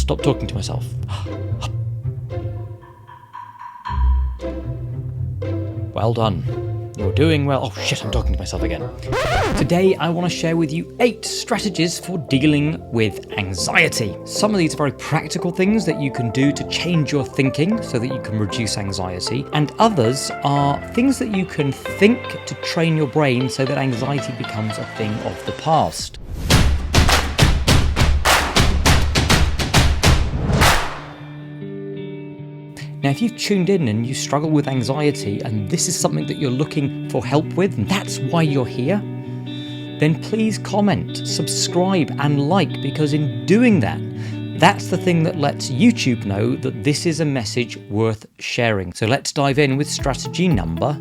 stop talking to myself. Well done. You're doing well. Oh shit, I'm talking to myself again. Today I want to share with you 8 strategies for dealing with anxiety. Some of these are very practical things that you can do to change your thinking so that you can reduce anxiety, and others are things that you can think to train your brain so that anxiety becomes a thing of the past. Now, if you've tuned in and you struggle with anxiety and this is something that you're looking for help with, and that's why you're here, then please comment, subscribe and like, because in doing that, that's the thing that lets YouTube know that this is a message worth sharing. So let's dive in with strategy number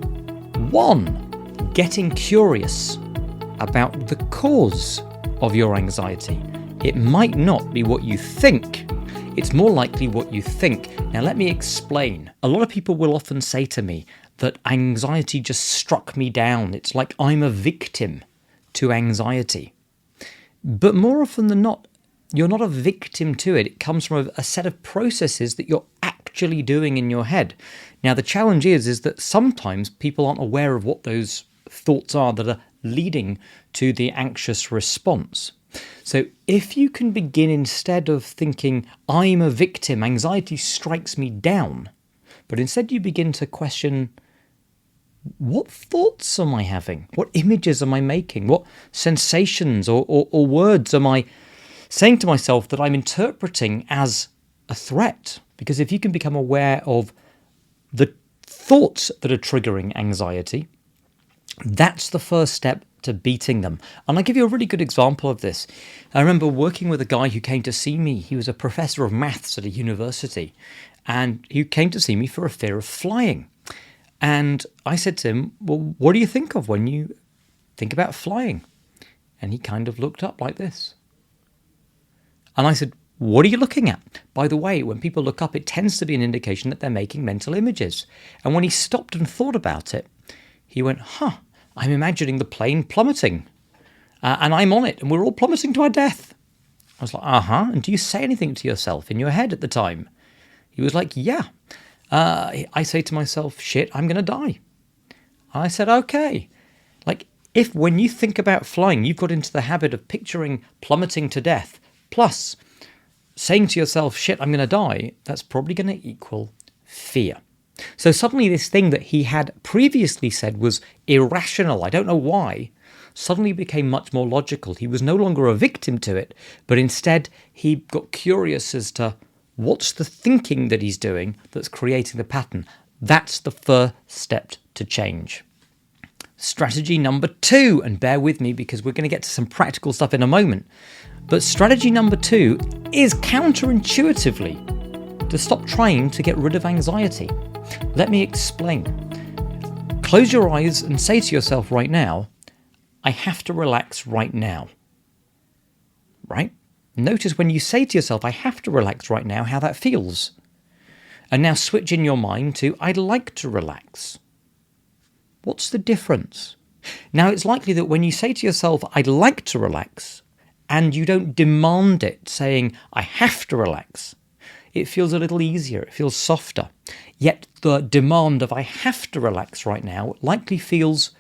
1. Getting curious about the cause of your anxiety. It might not be what you think. It's more likely what you think. Now let me explain. A lot of people will often say to me that anxiety just struck me down. It's like I'm a victim to anxiety. But more often than not, you're not a victim to it. It comes from a set of processes that you're actually doing in your head. Now the challenge is that sometimes people aren't aware of what those thoughts are that are leading to the anxious response. So if you can begin, instead of thinking, I'm a victim, anxiety strikes me down, but instead you begin to question, what thoughts am I having? What images am I making? What sensations or words am I saying to myself that I'm interpreting as a threat? Because if you can become aware of the thoughts that are triggering anxiety, that's the first step to beating them. And I'll give you a really good example of this. I remember working with a guy who came to see me. He was a professor of maths at a university, and he came to see me for a fear of flying. And I said to him, well, what do you think of when you think about flying? And he kind of looked up like this. And I said, what are you looking at? By the way, when people look up, it tends to be an indication that they're making mental images. And when he stopped and thought about it, he went, I'm imagining the plane plummeting, and I'm on it, and we're all plummeting to our death. I was like, and do you say anything to yourself in your head at the time? He was like, yeah. I say to myself, shit, I'm going to die. I said, okay. Like, if when you think about flying, you've got into the habit of picturing plummeting to death, plus saying to yourself, shit, I'm going to die, that's probably going to equal fear. So suddenly this thing that he had previously said was irrational, I don't know why, suddenly became much more logical. He was no longer a victim to it, but instead he got curious as to what's the thinking that he's doing that's creating the pattern. That's the first step to change. Strategy number 2, and bear with me because we're going to get to some practical stuff in a moment, but strategy number 2 is counterintuitively to stop trying to get rid of anxiety. Let me explain. Close your eyes and say to yourself right now, I have to relax right now. Right? Notice when you say to yourself, I have to relax right now, how that feels. And now switch in your mind to, I'd like to relax. What's the difference? Now it's likely that when you say to yourself, I'd like to relax, and you don't demand it, saying, I have to relax, it feels a little easier, it feels softer. Yet the demand of I have to relax right now likely feels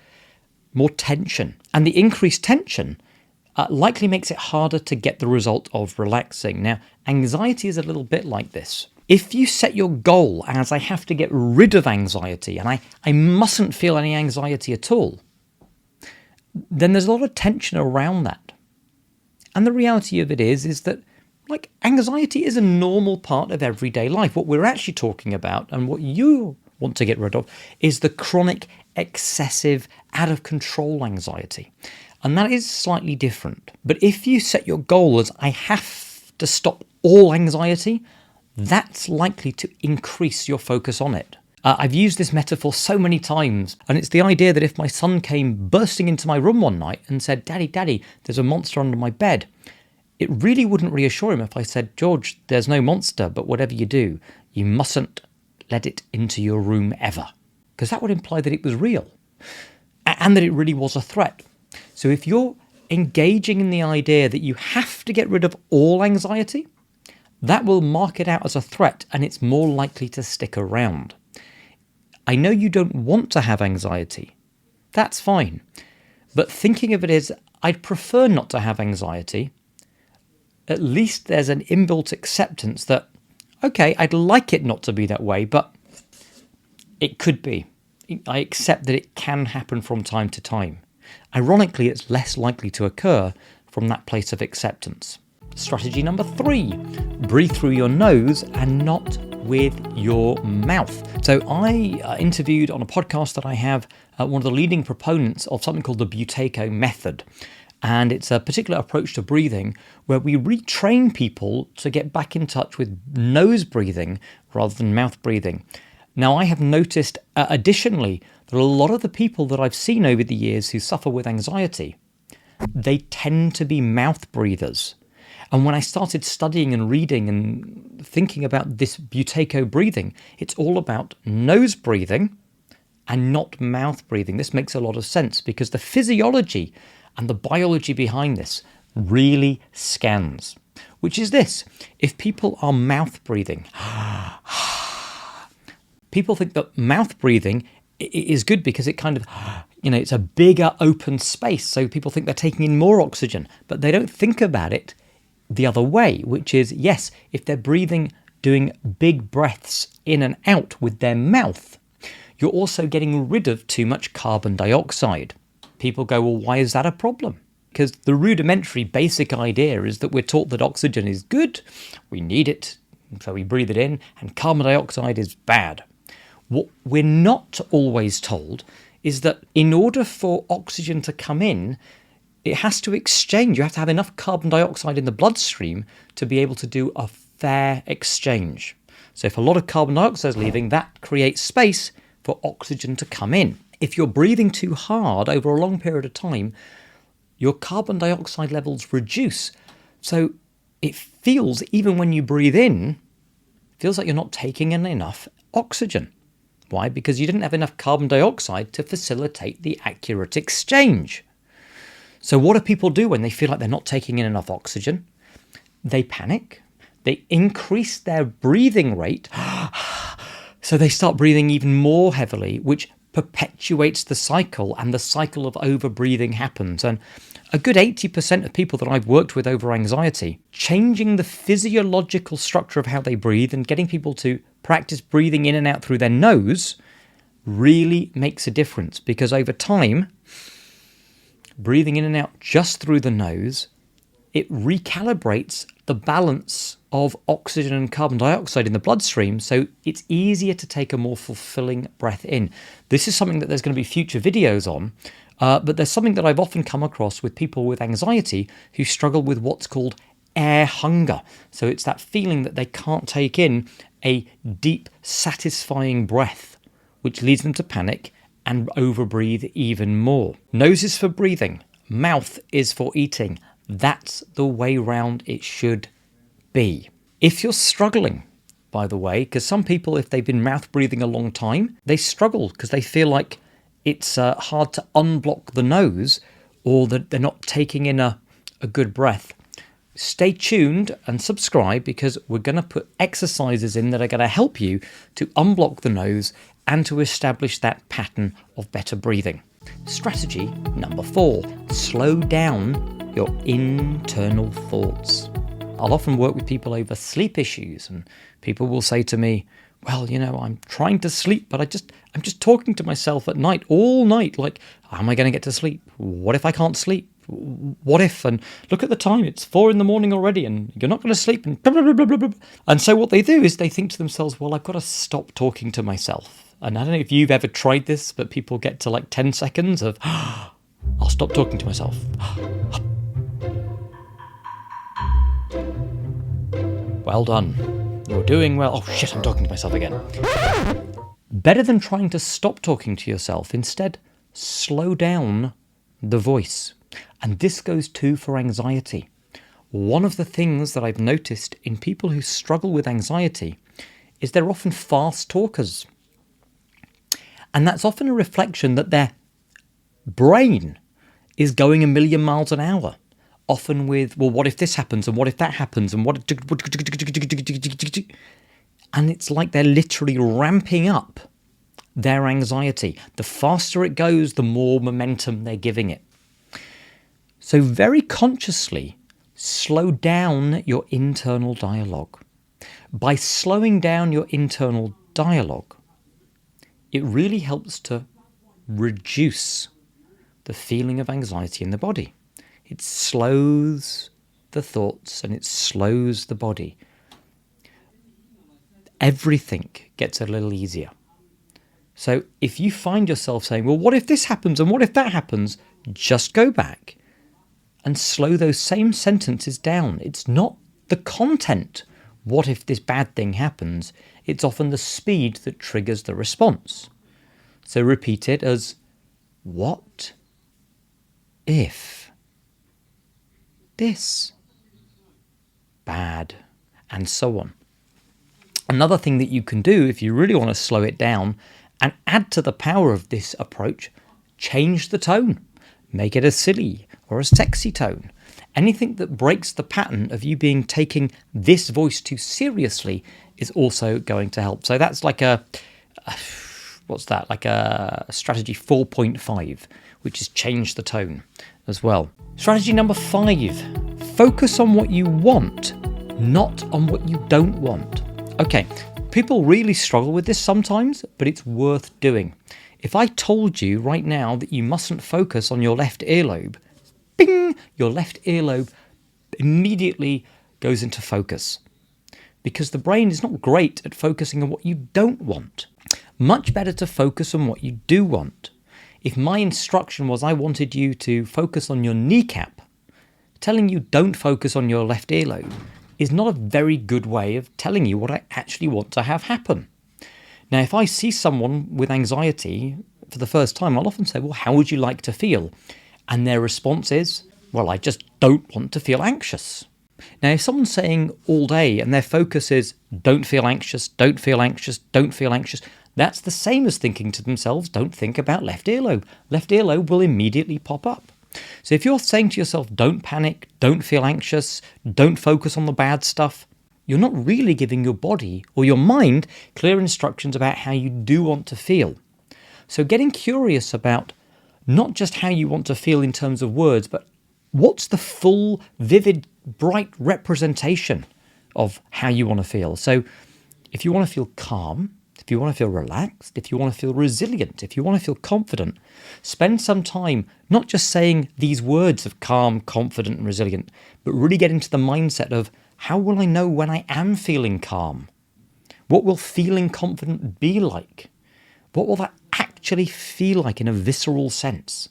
more tension. And the increased tension likely makes it harder to get the result of relaxing. Now, anxiety is a little bit like this. If you set your goal as I have to get rid of anxiety and I mustn't feel any anxiety at all, then there's a lot of tension around that. And the reality of it is that anxiety is a normal part of everyday life. What we're actually talking about, and what you want to get rid of, is the chronic, excessive, out of control anxiety. And that is slightly different. But if you set your goal as I have to stop all anxiety, that's likely to increase your focus on it. I've used this metaphor so many times, and it's the idea that if my son came bursting into my room one night and said, Daddy, there's a monster under my bed, it really wouldn't reassure him if I said, George, there's no monster, but whatever you do, you mustn't let it into your room ever. Because that would imply that it was real and that it really was a threat. So if you're engaging in the idea that you have to get rid of all anxiety, that will mark it out as a threat and it's more likely to stick around. I know you don't want to have anxiety. That's fine. But thinking of it as, I'd prefer not to have anxiety, at least there's an inbuilt acceptance that, okay, I'd like it not to be that way, but it could be. I accept that it can happen from time to time. Ironically, it's less likely to occur from that place of acceptance. Strategy number 3, breathe through your nose and not with your mouth. So I interviewed on a podcast that I have one of the leading proponents of something called the Buteyko method. And it's a particular approach to breathing where we retrain people to get back in touch with nose breathing rather than mouth breathing. Now, I have noticed additionally that a lot of the people that I've seen over the years who suffer with anxiety, they tend to be mouth breathers. And when I started studying and reading and thinking about this Buteyko breathing, it's all about nose breathing and not mouth breathing. This makes a lot of sense because the physiology and the biology behind this really scans, which is this. If people are mouth breathing, people think that mouth breathing is good because it kind of, it's a bigger open space. So people think they're taking in more oxygen, but they don't think about it the other way, which is, yes, if they're breathing, doing big breaths in and out with their mouth, you're also getting rid of too much carbon dioxide. People go, well, why is that a problem? Because the rudimentary basic idea is that we're taught that oxygen is good, we need it, so we breathe it in, and carbon dioxide is bad. What we're not always told is that in order for oxygen to come in, it has to exchange. You have to have enough carbon dioxide in the bloodstream to be able to do a fair exchange. So if a lot of carbon dioxide is leaving, that creates space for oxygen to come in. If you're breathing too hard over a long period of time, your carbon dioxide levels reduce. So it feels, even when you breathe in, feels like you're not taking in enough oxygen. Why? Because you didn't have enough carbon dioxide to facilitate the accurate exchange. So what do people do when they feel like they're not taking in enough oxygen? They panic. They increase their breathing rate. So they start breathing even more heavily, which perpetuates the cycle, and the cycle of over-breathing happens. And a good 80% of people that I've worked with over anxiety, changing the physiological structure of how they breathe and getting people to practice breathing in and out through their nose really makes a difference, because over time, breathing in and out just through the nose, it recalibrates the balance of oxygen and carbon dioxide in the bloodstream, so it's easier to take a more fulfilling breath in. This is something that there's going to be future videos on, but there's something that I've often come across with people with anxiety who struggle with what's called air hunger. So it's that feeling that they can't take in a deep, satisfying breath, which leads them to panic and overbreathe even more. Nose is for breathing, mouth is for eating. That's the way round it should be. If you're struggling, by the way, because some people, if they've been mouth breathing a long time, they struggle because they feel like it's hard to unblock the nose, or that they're not taking in a good breath. Stay tuned and subscribe, because we're going to put exercises in that are going to help you to unblock the nose and to establish that pattern of better breathing. Strategy number 4, slow down your internal thoughts. I'll often work with people over sleep issues, and people will say to me, well, I'm trying to sleep, but I'm just talking to myself at night, all night, like, how am I going to get to sleep? What if I can't sleep? What if? And look at the time, it's 4 a.m. already, and you're not going to sleep, and blah, blah, blah, blah, blah. And so what they do is they think to themselves, well, I've got to stop talking to myself. And I don't know if you've ever tried this, but people get to like 10 seconds of, I'll stop talking to myself. Well done. You're doing well. Oh shit, I'm talking to myself again. Better than trying to stop talking to yourself, instead, slow down the voice. And this goes too for anxiety. One of the things that I've noticed in people who struggle with anxiety is they're often fast talkers. And that's often a reflection that their brain is going a million miles an hour. often with, well, what if this happens, and what if that happens, and what... And it's like they're literally ramping up their anxiety. The faster it goes, the more momentum they're giving it. So very consciously, slow down your internal dialogue. By slowing down your internal dialogue, it really helps to reduce the feeling of anxiety in the body. It slows the thoughts and it slows the body. Everything gets a little easier. So if you find yourself saying, well, what if this happens and what if that happens? Just go back and slow those same sentences down. It's not the content, what if this bad thing happens? It's often the speed that triggers the response. So repeat it as, what if this bad, and so on. Another thing that you can do if you really want to slow it down and add to the power of this approach, change the tone. Make it a silly or a sexy tone. Anything that breaks the pattern of you taking this voice too seriously is also going to help. So that's like like a strategy 4.5, which is change the tone as well. Strategy number 5, focus on what you want, not on what you don't want. Okay, people really struggle with this sometimes, but it's worth doing. If I told you right now that you mustn't focus on your left earlobe, bing, your left earlobe immediately goes into focus. Because the brain is not great at focusing on what you don't want. Much better to focus on what you do want. If my instruction was I wanted you to focus on your kneecap, telling you don't focus on your left earlobe is not a very good way of telling you what I actually want to have happen. Now, if I see someone with anxiety for the first time, I'll often say, well, how would you like to feel? And their response is, well, I just don't want to feel anxious. Now, if someone's saying all day and their focus is, don't feel anxious, don't feel anxious, don't feel anxious, that's the same as thinking to themselves, don't think about left earlobe. Left earlobe will immediately pop up. So if you're saying to yourself, don't panic, don't feel anxious, don't focus on the bad stuff, you're not really giving your body or your mind clear instructions about how you do want to feel. So getting curious about not just how you want to feel in terms of words, but what's the full, vivid, bright representation of how you want to feel. So if you want to feel calm, if you want to feel relaxed, if you want to feel resilient, if you want to feel confident, spend some time not just saying these words of calm, confident, and resilient, but really get into the mindset of how will I know when I am feeling calm? What will feeling confident be like? What will that actually feel like in a visceral sense?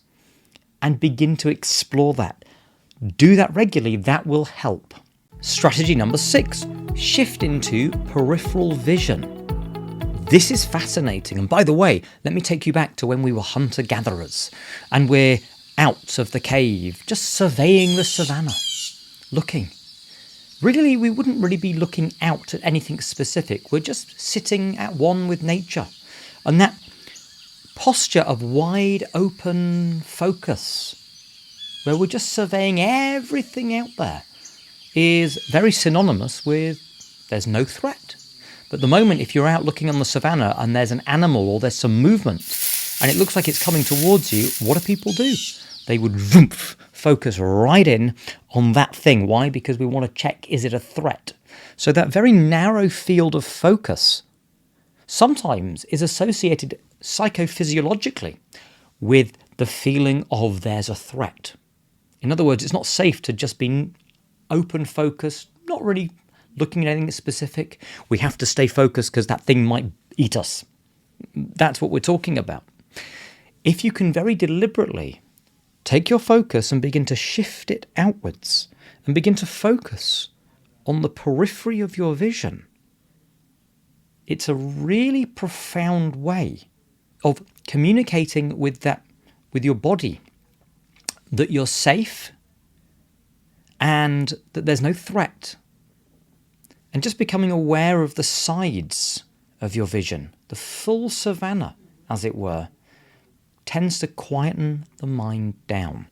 And begin to explore that. Do that regularly, that will help. Strategy number 6, shift into peripheral vision. This is fascinating. And by the way, let me take you back to when we were hunter-gatherers and we're out of the cave, just surveying the savannah, looking. Really, we wouldn't really be looking out at anything specific. We're just sitting at one with nature. And that posture of wide open focus, where we're just surveying everything out there, is very synonymous with there's no threat. But the moment if you're out looking on the savannah and there's an animal or there's some movement and it looks like it's coming towards you, what do people do? They would focus right in on that thing. Why? Because we want to check, is it a threat? So that very narrow field of focus sometimes is associated psychophysiologically with the feeling of there's a threat. In other words, it's not safe to just be open focused, not really looking at anything specific. We have to stay focused because that thing might eat us. That's what we're talking about. If you can very deliberately take your focus and begin to shift it outwards and begin to focus on the periphery of your vision, it's a really profound way of communicating with your body that you're safe and that there's no threat. And just becoming aware of the sides of your vision, the full savannah, as it were, tends to quieten the mind down.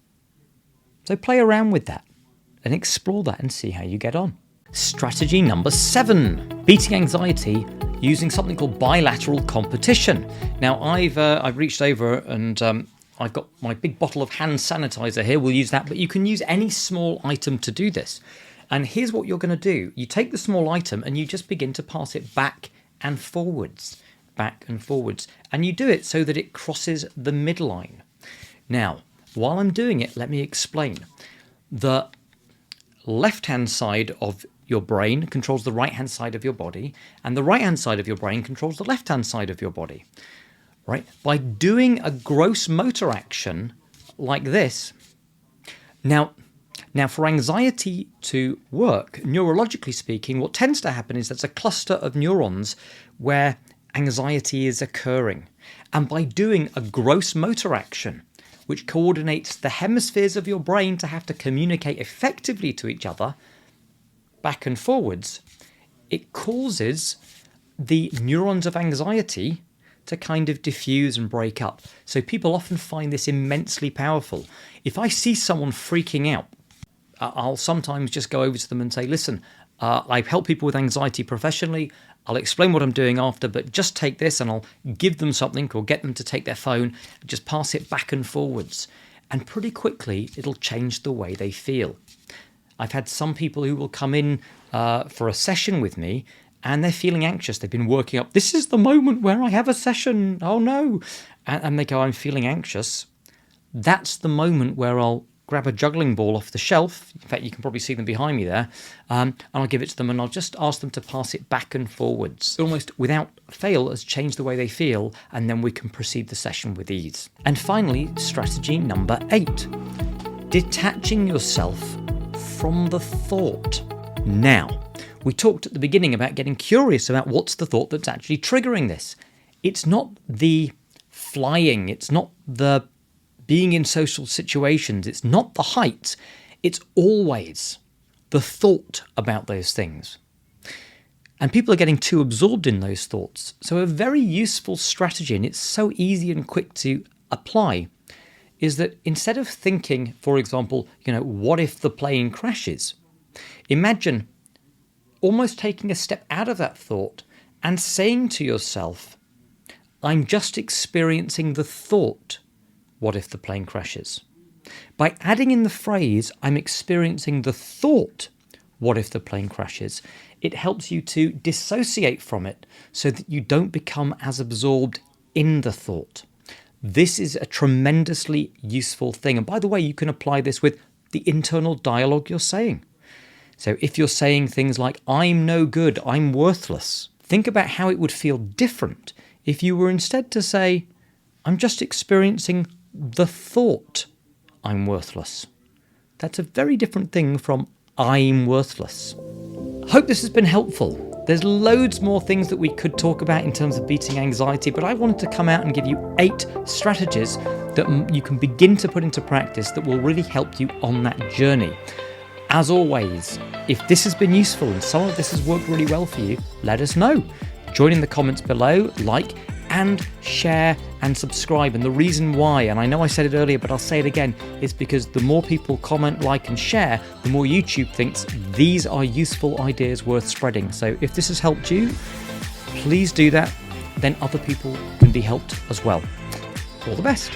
So play around with that. and explore that and see how you get on. Strategy number 7, beating anxiety using something called bilateral competition. Now, I've reached over and I've got my big bottle of hand sanitizer here. We'll use that, but you can use any small item to do this. And here's what you're going to do. You take the small item and you just begin to pass it back and forwards, and you do it so that it crosses the midline. Now, while I'm doing it, let me explain. The left-hand side of your brain controls the right-hand side of your body, and the right-hand side of your brain controls the left-hand side of your body. Right? By doing a gross motor action like this. Now for anxiety to work, neurologically speaking, what tends to happen is there's a cluster of neurons where anxiety is occurring. And by doing a gross motor action, which coordinates the hemispheres of your brain to have to communicate effectively to each other, back and forwards, it causes the neurons of anxiety to kind of diffuse and break up. So people often find this immensely powerful. If I see someone freaking out, I'll sometimes just go over to them and say, listen, I help people with anxiety professionally. I'll explain what I'm doing after, but just take this, and I'll give them something or get them to take their phone, just pass it back and forwards. And pretty quickly, it'll change the way they feel. I've had some people who will come in for a session with me, and they're feeling anxious. They've been working up, this is the moment where I have a session, oh no. And they go, I'm feeling anxious. That's the moment where I'll grab a juggling ball off the shelf. In fact, you can probably see them behind me there. And I'll give it to them, and I'll just ask them to pass it back and forwards. Almost without fail has changed the way they feel, and then we can proceed the session with ease. And finally, strategy number 8, detaching yourself from the thought. Now, we talked at the beginning about getting curious about what's the thought that's actually triggering this. It's not the flying, it's not the being in social situations, it's not the heights, it's always the thought about those things. And people are getting too absorbed in those thoughts. So a very useful strategy, and it's so easy and quick to apply, is that instead of thinking, for example, what if the plane crashes? Imagine almost taking a step out of that thought and saying to yourself, I'm just experiencing the thought, what if the plane crashes? By adding in the phrase, I'm experiencing the thought, what if the plane crashes, it helps you to dissociate from it so that you don't become as absorbed in the thought. This is a tremendously useful thing. And by the way, you can apply this with the internal dialogue you're saying. So if you're saying things like, I'm no good, I'm worthless, think about how it would feel different if you were instead to say, I'm just experiencing the thought I'm worthless. That's a very different thing from I'm worthless. Hope this has been helpful. There's loads more things that we could talk about in terms of beating anxiety, but I wanted to come out and give you 8 strategies that you can begin to put into practice that will really help you on that journey. As always, if this has been useful and some of this has worked really well for you, let us know. Join in the comments below, like and share and subscribe. And the reason why, and I know I said it earlier, but I'll say it again, is because the more people comment, like and share, the more YouTube thinks these are useful ideas worth spreading. So if this has helped you, please do that. Then other people can be helped as well. All the best.